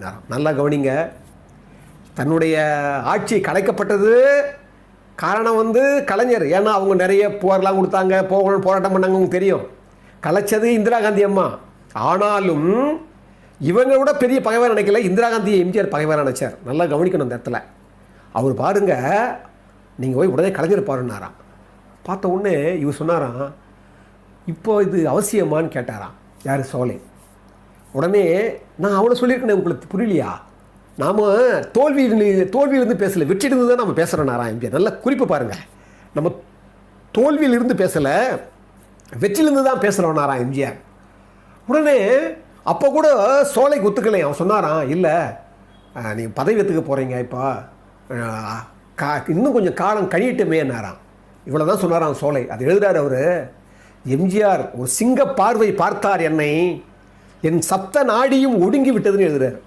அப்படின்னாராம். நல்லா கவனிங்க, தன்னுடைய ஆட்சி கலைக்கப்பட்டது காரணம் கலைஞர். ஏன்னா அவங்க நிறைய புகார்லாம் கொடுத்தாங்க, போராட்டம் பண்ணாங்க, உங்களுக்கு தெரியும். கலைச்சது இந்திரா காந்தி அம்மா. ஆனாலும் இவங்க விட பெரிய பகைவர் நினைக்கல, இந்திரா காந்தியை எம்ஜிஆர் பகைவர் நினைச்சார். நல்லா கவனிக்கணும் அந்த இடத்துல. அவர் பாருங்க, நீங்கள் போய் உடனே கலைஞர் பாருன்னாராம். பார்த்த உடனே இவர் சொன்னாராம், இப்போ இது அவசியமானு கேட்டாராம். யார்? சோலை. உடனே நான் அவனை சொல்லியிருக்கேன், உங்களுக்கு புரியலையா? நாம் தோல்வியிலிருந்து பேசலை, வெற்றியிலிருந்து தான் நம்ம பேசுகிறோம். எம்ஜிஆர் நல்ல குறிப்பு பாருங்கள், நம்ம தோல்வியிலிருந்து பேசலை, வெற்றியிலிருந்து தான் பேசுகிறோம் எம்ஜிஆர். உடனே அப்போ கூட சோலைக்கு ஒத்துக்கலை. அவன் சொன்னாரான், இல்லை நீங்கள் பதவி ஏற்றுக்க போகிறீங்க, இப்போ இன்னும் கொஞ்சம் காலம் கழியட்டுமேனாராம். இவ்வளோ தான் சொன்னாராம் சோலை. அது எழுதுறாரு அவர். எம்ஜிஆர் ஒரு சிங்க பார்வை பார்த்தார் என்னை, என் சப்த நாடியும் ஒடுங்கி விட்டதுன்னு எழுதுறாரு.